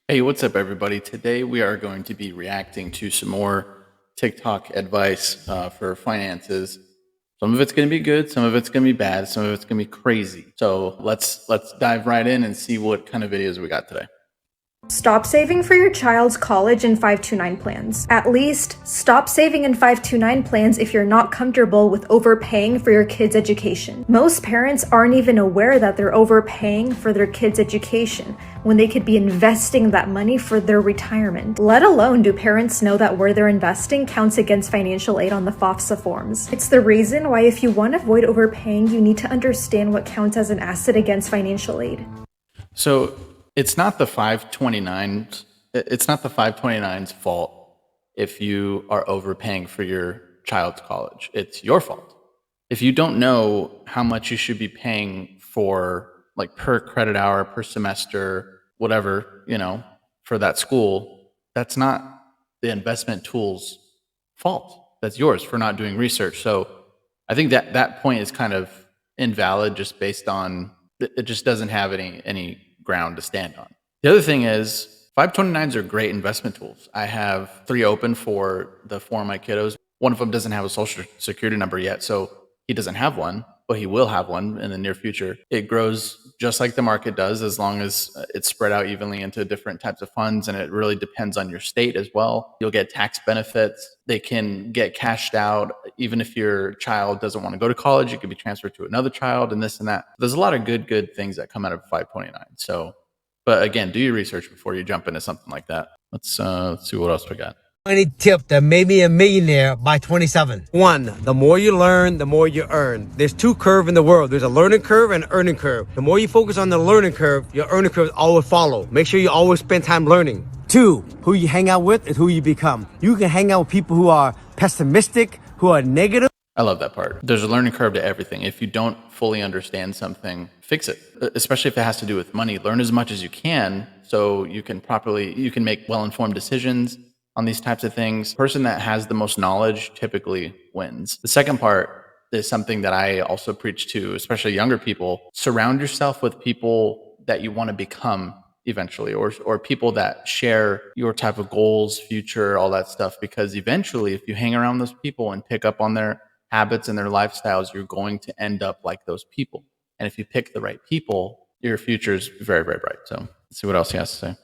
Hey, what's up, everybody? Today we are going to be reacting to some more TikTok advice for finances. Some of it's going to be good, some of it's going to be bad, some of it's going to be crazy. So let's dive right in and see what kind of videos we got today. Stop saving for your child's college in 529 plans. At least, stop saving in 529 plans if you're not comfortable with overpaying for your kid's education. Most parents aren't even aware that they're overpaying for their kid's education when they could be investing that money for their retirement. Let alone do parents know that where they're investing counts against financial aid on the FAFSA forms. It's the reason why if you want to avoid overpaying, you need to understand what counts as an asset against financial aid. So it's not the 529s. It's not the 529's fault if you are overpaying for your child's college. It's your fault. If you don't know how much you should be paying for, like, per credit hour, per semester, whatever, for that school, that's not the investment tool's fault. That's yours for not doing research. So I think that point is kind of invalid just based on it just doesn't have any ground to stand on. The other thing is 529s are great investment tools. I have 3 open for my kiddos. One of them doesn't have a social security number yet, so he doesn't have one, but he will have one in the near future. It grows just like the market does, as long as it's spread out evenly into different types of funds, and it really depends on your state as well. You'll get tax benefits. They can get cashed out. Even if your child doesn't want to go to college, it could be transferred to another child, and this and that. There's a lot of good things that come out of 529. So, but again, do your research before you jump into something like that. Let's see what else we got. Any tip that made me a millionaire by 27. 1, the more you learn, the more you earn. There's 2 curves in the world. There's a learning curve and an earning curve. The more you focus on the learning curve, your earning curve always follow. Make sure you always spend time learning. 2, who you hang out with is who you become. You can hang out with people who are pessimistic, who are negative. I love that part. There's a learning curve to everything. If you don't fully understand something, fix it. Especially if it has to do with money. Learn as much as you can so you can make well-informed decisions on these types of things. The person that has the most knowledge typically wins. The second part is something that I also preach to, especially younger people. Surround yourself with people that you want to become eventually, or people that share your type of goals, future, all that stuff. Because eventually, if you hang around those people and pick up on their habits and their lifestyles, you're going to end up like those people. And if you pick the right people, your future is very, very bright. So let's see what else he has to say.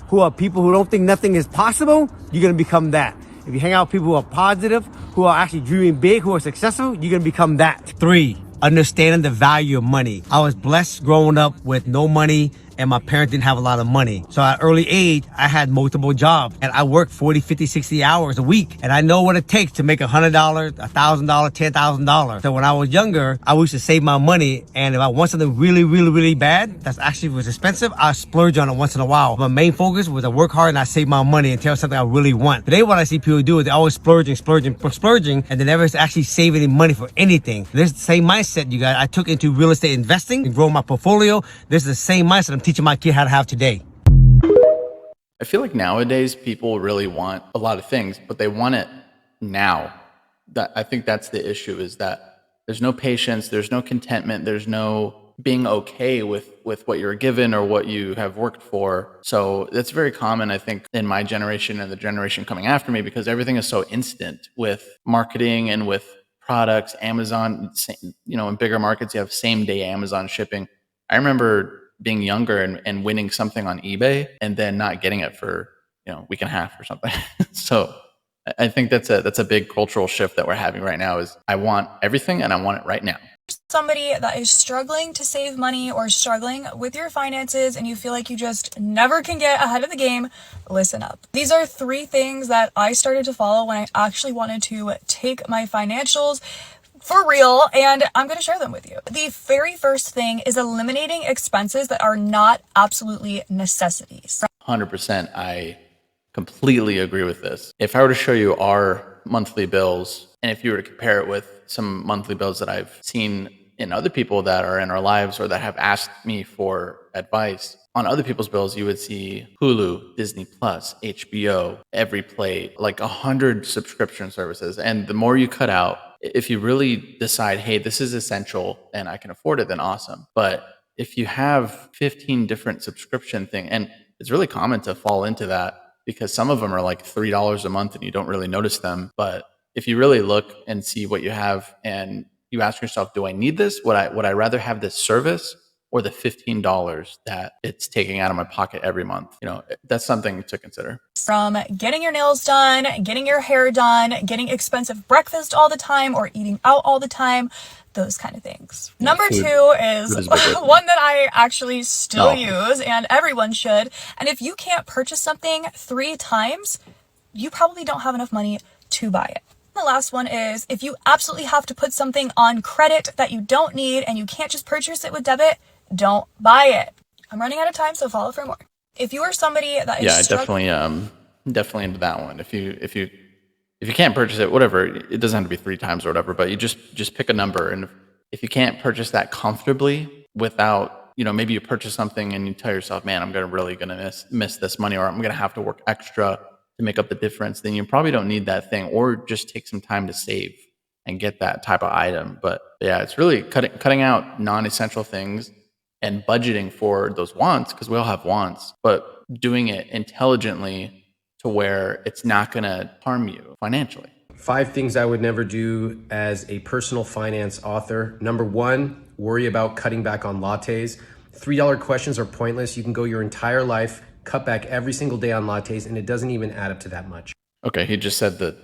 Who are people who don't think nothing is possible, you're going to become that. If you hang out with people who are positive, who are actually dreaming big, who are successful, you're going to become that. 3, understanding the value of money. I was blessed growing up with no money, and my parents didn't have a lot of money. So at early age, I had multiple jobs, and I worked 40, 50, 60 hours a week. And I know what it takes to make $100, $1,000, $10,000. So when I was younger, I used to save my money, and if I want something really bad, that's actually was expensive, I splurge on it once in a while. My main focus was to work hard and I save my money until something I really want. Today, what I see people do is they're always splurging, and they never actually save any money for anything. This is the same mindset, you guys, I took into real estate investing and grow my portfolio. This is the same mindset I'm teaching my kid how to have today. I feel like nowadays people really want a lot of things, but they want it now. I think that's the issue, is that there's no patience, there's no contentment, there's no being okay with what you're given or what you have worked for. So that's very common, I think, in my generation and the generation coming after me, because everything is so instant with marketing and with products. Amazon, in bigger markets, you have same day Amazon shipping. I remember being younger and winning something on eBay and then not getting it for a week and a half or something. So I think that's a big cultural shift that we're having right now, is I want everything and I want it right now. Somebody that is struggling to save money or struggling with your finances and you feel like you just never can get ahead of the game, listen up. These are 3 things that I started to follow when I actually wanted to take my financials for real, and I'm going to share them with you. The very first thing is eliminating expenses that are not absolutely necessities. 100%. I completely agree with this. If I were to show you our monthly bills, and if you were to compare it with some monthly bills that I've seen in other people that are in our lives or that have asked me for advice, on other people's bills, you would see Hulu, Disney Plus, HBO, EveryPlay, like 100 subscription services. And the more you cut out, if you really decide, hey, this is essential and I can afford it, then awesome. But if you have 15 different subscription things, and it's really common to fall into that because some of them are like $3 a month and you don't really notice them. But if you really look and see what you have and you ask yourself, do I need this? Would I rather have this service or the $15 that it's taking out of my pocket every month? You know, that's something to consider. From getting your nails done, getting your hair done, getting expensive breakfast all the time, or eating out all the time, those kind of things. Number food- 2 is food is big with me. one that I actually still Oh. use, and everyone should. And if you can't purchase something 3 times, you probably don't have enough money to buy it. The last one is if you absolutely have to put something on credit that you don't need and you can't just purchase it with debit, don't buy it. I'm running out of time, so follow for more. If you are somebody that is Yeah, definitely into that one. If you can't purchase it, whatever, it doesn't have to be 3 times or whatever, but you just pick a number. And if you can't purchase that comfortably without, you know, maybe you purchase something and you tell yourself, man, I'm really gonna miss this money, or I'm gonna have to work extra to make up the difference, then you probably don't need that thing, or just take some time to save and get that type of item. But yeah, it's really cutting out non-essential things and budgeting for those wants, because we all have wants, but doing it intelligently to where it's not going to harm you financially. 5 things I would never do as a personal finance author. Number 1, worry about cutting back on lattes. $3 questions are pointless. You can go your entire life, cut back every single day on lattes, and it doesn't even add up to that much. Okay, he just said the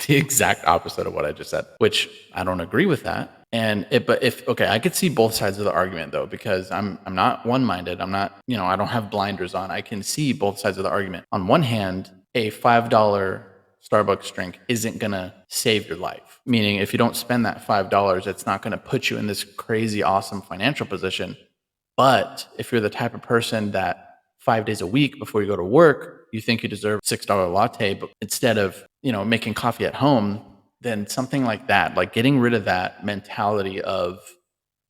exact opposite of what I just said, which I don't agree with that. I could see both sides of the argument though, because I'm not one-minded. I'm not, you know, I don't have blinders on. I can see both sides of the argument. On one hand, a $5 Starbucks drink isn't gonna save your life. Meaning if you don't spend that $5, it's not gonna put you in this crazy, awesome financial position. But if you're the type of person that 5 days a week before you go to work, you think you deserve a $6 latte, but instead of, you know, making coffee at home, then something like that, like getting rid of that mentality of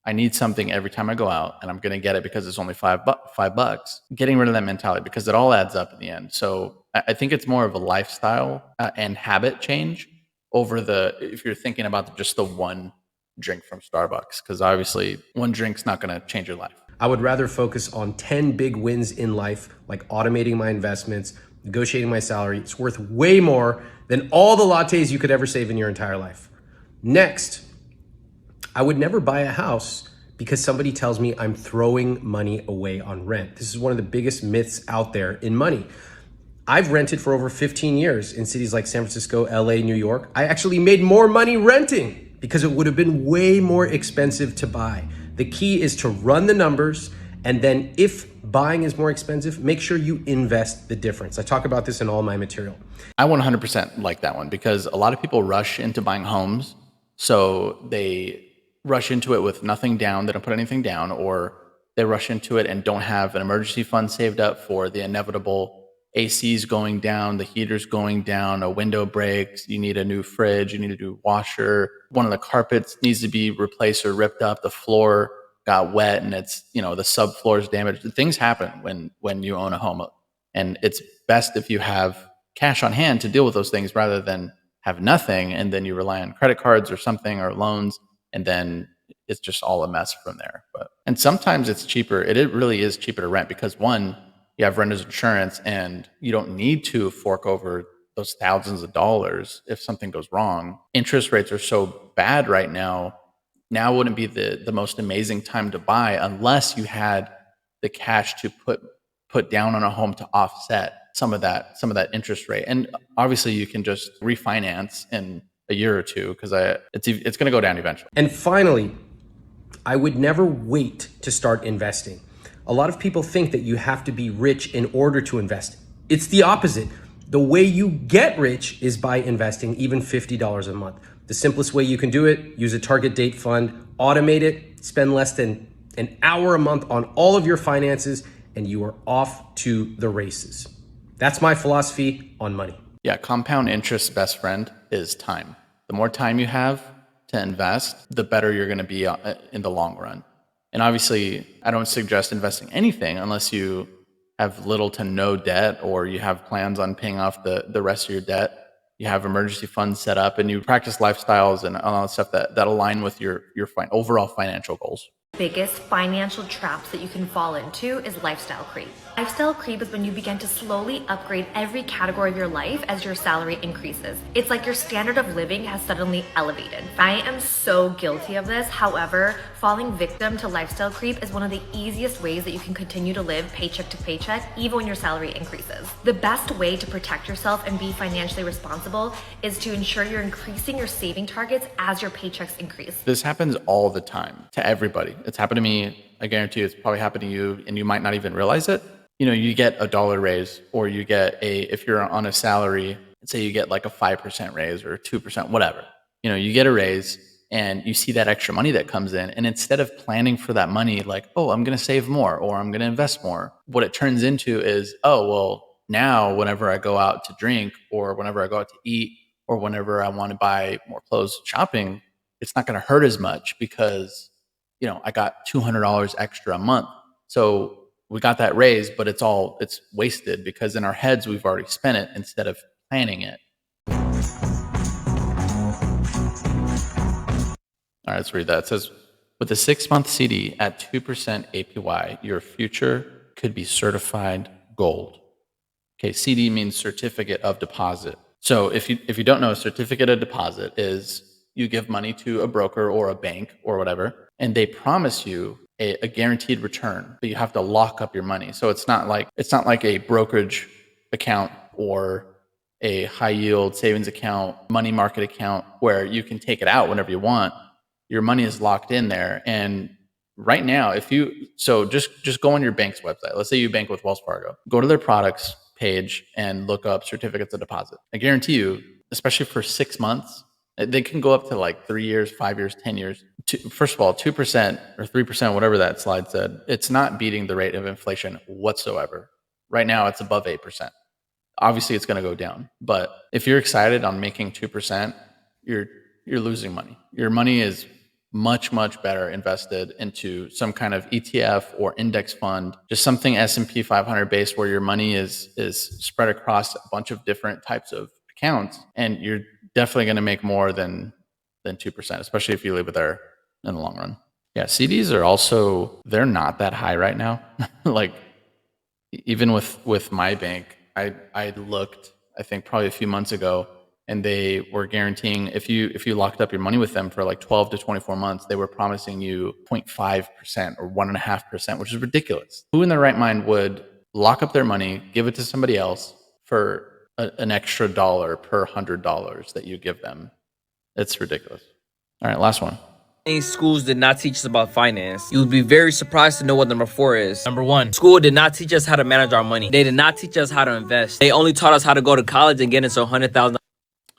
I need something every time I go out and I'm going to get it because it's only $5, getting rid of that mentality, because it all adds up in the end. So I think it's more of a lifestyle and habit change over if you're thinking about just the one drink from Starbucks, because obviously one drink's not going to change your life. I would rather focus on 10 big wins in life, like automating my investments, negotiating my salary. It's worth way more than all the lattes you could ever save in your entire life. Next, I would never buy a house because somebody tells me I'm throwing money away on rent. This is one of the biggest myths out there in money. I've rented for over 15 years in cities like San Francisco, LA, New York. I actually made more money renting because it would have been way more expensive to buy. The key is to run the numbers, and then if buying is more expensive, make sure you invest the difference. I talk about this in all my material. I 100% like that one, because a lot of people rush into buying homes. So they rush into it with nothing down. They don't put anything down, or they rush into it and don't have an emergency fund saved up for the inevitable ACs going down, the heaters going down, a window breaks, you need a new fridge, you need a new washer, one of the carpets needs to be replaced or ripped up, the floor got wet and it's, you know, the subfloor is damaged. Things happen when you own a home. And it's best if you have cash on hand to deal with those things rather than have nothing and then you rely on credit cards or something or loans, and then it's just all a mess from there. And sometimes it's cheaper. It really is cheaper to rent because, one, you have renter's insurance and you don't need to fork over those thousands of dollars if something goes wrong. Interest rates are so bad right now. Now wouldn't be the most amazing time to buy unless you had the cash to put down on a home to offset some of that interest rate. And obviously you can just refinance in a year or two because it's going to go down eventually. And finally, I would never wait to start investing. A lot of people think that you have to be rich in order to invest. It's the opposite. The way you get rich is by investing even $50 a month. The simplest way you can do it, use a target date fund, automate it, spend less than an hour a month on all of your finances, and you are off to the races. That's my philosophy on money. Yeah, compound interest's best friend is time. The more time you have to invest, the better you're going to be in the long run. And obviously, I don't suggest investing anything unless you have little to no debt or you have plans on paying off the rest of your debt. You have emergency funds set up and you practice lifestyles and all that stuff that align with your overall financial goals. Biggest financial traps that you can fall into is lifestyle creep. Lifestyle creep is when you begin to slowly upgrade every category of your life as your salary increases. It's like your standard of living has suddenly elevated. I am so guilty of this. However, falling victim to lifestyle creep is one of the easiest ways that you can continue to live paycheck to paycheck, even when your salary increases. The best way to protect yourself and be financially responsible is to ensure you're increasing your saving targets as your paychecks increase. This happens all the time to everybody. It's happened to me. I guarantee you it's probably happened to you, and you might not even realize it. You know, you get a dollar raise, or you get if you're on a salary, say you get like a 5% raise or 2%, whatever. You know, you get a raise and you see that extra money that comes in. And instead of planning for that money, like, oh, I'm going to save more or I'm going to invest more, what it turns into is, oh, well, now whenever I go out to drink or whenever I go out to eat or whenever I want to buy more clothes shopping, it's not going to hurt as much because, you know, I got $200 extra a month. So we got that raise, but it's wasted because in our heads, we've already spent it instead of planning it. All right, let's read that. It says, with a 6-month CD at 2% APY, your future could be certified gold. Okay, CD means certificate of deposit. So if you don't know, a certificate of deposit is you give money to a broker or a bank or whatever, and they promise you a guaranteed return, but you have to lock up your money. So it's not like a brokerage account or a high yield savings account, money market account where you can take it out whenever you want. Your money is locked in there. And right now, just go on your bank's website. Let's say you bank with Wells Fargo. Go to their products page and look up certificates of deposit. I guarantee you, especially for 6 months, they can go up to like 3 years, 5 years, 10 years. First of all, 2% or 3%, whatever that slide said, it's not beating the rate of inflation whatsoever. Right now, it's above 8%. Obviously, it's going to go down. But if you're excited on making 2%, you're losing money. Your money is much, much better invested into some kind of ETF or index fund, just something S&P 500 based where your money is spread across a bunch of different types of accounts, and you're definitely going to make more than 2%, especially if you leave it there in the long run. Yeah, CDs are also, they're not that high right now. Like even with my bank, I looked, I think probably a few months ago, and they were guaranteeing if you locked up your money with them for like 12 to 24 months, they were promising you 0.5% or 1.5%, which is ridiculous. Who in their right mind would lock up their money, give it to somebody else for an extra dollar per $100 that you give them? It's ridiculous. All right, last one. Schools did not teach us about finance. You would be very surprised to know what number 4 is. Number 1, school did not teach us how to manage our money. They did not teach us how to invest. They only taught us how to go to college and get into $100,000.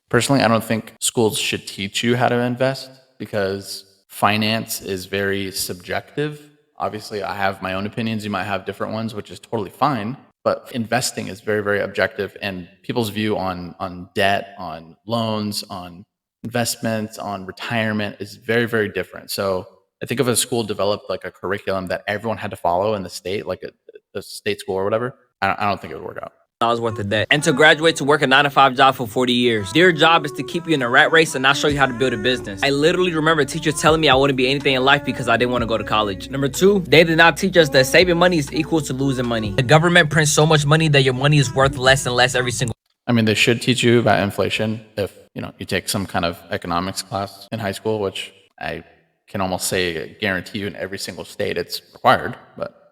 Personally, I don't think schools should teach you how to invest because finance is very subjective. Obviously, I have my own opinions. You might have different ones, which is totally fine. But investing is very, very objective. And people's view on debt, on loans, on investments, on retirement is very, very different. So I think if a school developed like a curriculum that everyone had to follow in the state, like a state school or whatever, I don't think it would work out. Worth of debt, and to graduate to work a 9-to-5 job for 40 years. Their job is to keep you in a rat race and not show you how to build a business. I literally remember teachers telling me I wouldn't be anything in life because I didn't want to go to college. Number 2, they did not teach us that saving money is equal to losing money. The government prints so much money that your money is worth less and less every single. I mean, they should teach you about inflation if you take some kind of economics class in high school, which I can almost say guarantee you in every single state it's required, but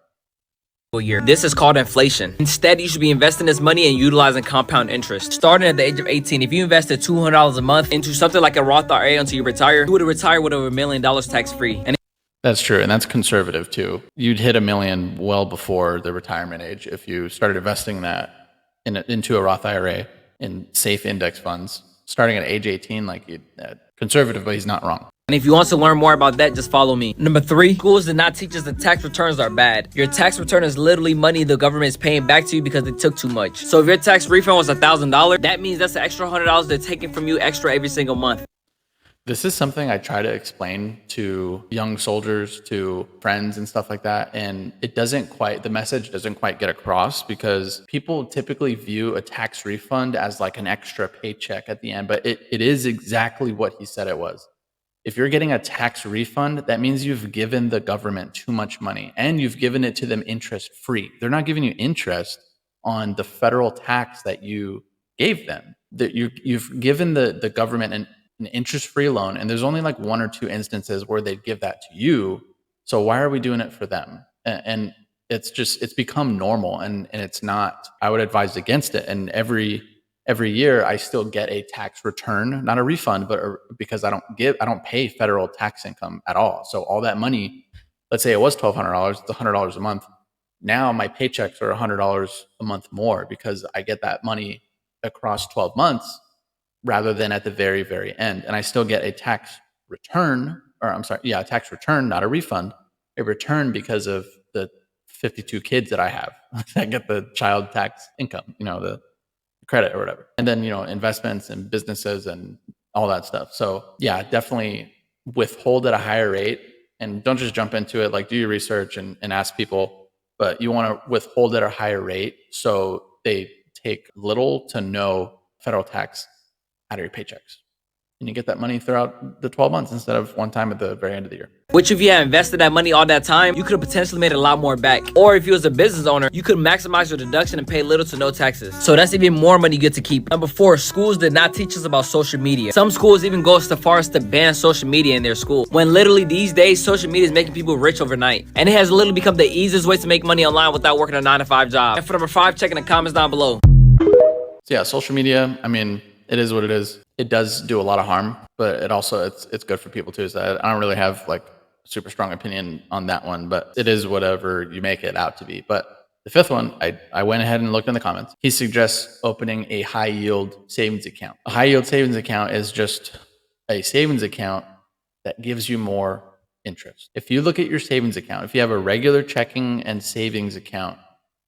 year. This is called inflation. Instead, you should be investing this money and utilizing compound interest. Starting at the age of 18, if you invested $200 a month into something like a Roth IRA until you retire, you would retire with over $1 million tax-free. And that's true, and that's conservative too. You'd hit $1 million well before the retirement age if you started investing that into a Roth IRA in safe index funds. Starting at age 18, like conservative, but he's not wrong. And if you want to learn more about that, just follow me. Number 3, schools did not teach us that tax returns are bad. Your tax return is literally money the government is paying back to you because they took too much. So if your tax refund was $1,000, that means that's an extra $100 they're taking from you extra every single month. This is something I try to explain to young soldiers, to friends and stuff like that. And the message doesn't quite get across because people typically view a tax refund as like an extra paycheck at the end, but it is exactly what he said it was. If you're getting a tax refund, that means you've given the government too much money and you've given it to them interest free. They're not giving you interest on the federal tax that you gave them. That you've given the government an interest-free loan, and there's only like 1 or 2 instances where they'd give that to you. So why are we doing it for them? And it's become normal, and it's not. I would advise against it. And every year I still get a tax return, not a refund, but because I don't pay federal tax income at all. So all that money, let's say it was $1,200, it's $100 a month. Now my paychecks are $100 a month more because I get that money across 12 months rather than at the very, very end. And I still get a tax return, a tax return, not a refund, a return because of the 52 kids that I have. I get the child tax income, the credit or whatever. And then, investments and businesses and all that stuff. So yeah, definitely withhold at a higher rate, and don't just jump into it. Like, do your research and ask people, but you want to withhold at a higher rate so they take little to no federal tax out of your paychecks. And you get that money throughout the 12 months instead of one time at the very end of the year. Which if you had invested that money all that time, you could have potentially made a lot more back. Or if you was a business owner, you could maximize your deduction and pay little to no taxes. So that's even more money you get to keep. Number 4, schools did not teach us about social media. Some schools even go so far as to ban social media in their school. When literally these days, social media is making people rich overnight. And it has literally become the easiest way to make money online without working a 9-to-5 job. And for number 5, check in the comments down below. So yeah, social media, it is what it is. It does do a lot of harm, but it's good for people too. So I don't really have like a super strong opinion on that one, but it is whatever you make it out to be. But the 5th one, I went ahead and looked in the comments. He suggests opening a high yield savings account. A high yield savings account is just a savings account that gives you more interest. If you look at your savings account, if you have a regular checking and savings account,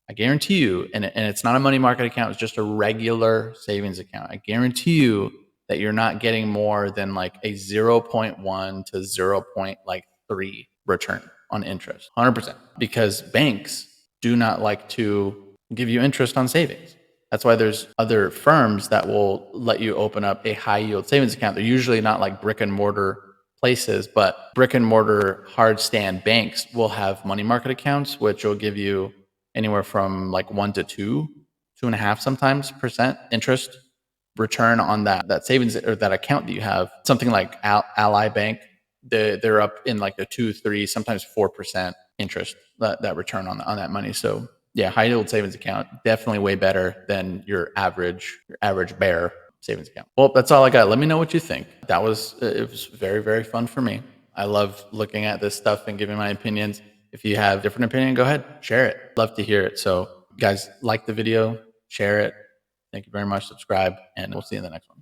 I guarantee you, and it's not a money market account, it's just a regular savings account. I guarantee you that you're not getting more than like a 0.1 to 0.3 return on interest, 100%, because banks do not like to give you interest on savings. That's why there's other firms that will let you open up a high yield savings account. They're usually not like brick and mortar places, but brick and mortar hard stand banks will have money market accounts, which will give you anywhere from like 1 to 2.5 sometimes % interest return on that savings or that account that you have. Something like Ally Bank, they're up in like the 2, 3, sometimes 4% interest that return on that money. So yeah, high yield savings account, definitely way better than your average bear savings account. Well, that's all I got. Let me know what you think. It was very, very fun for me. I love looking at this stuff and giving my opinions. If you have a different opinion, go ahead, share it. Love to hear it. So guys, like the video, share it. Thank you very much. Subscribe, and we'll see you in the next one.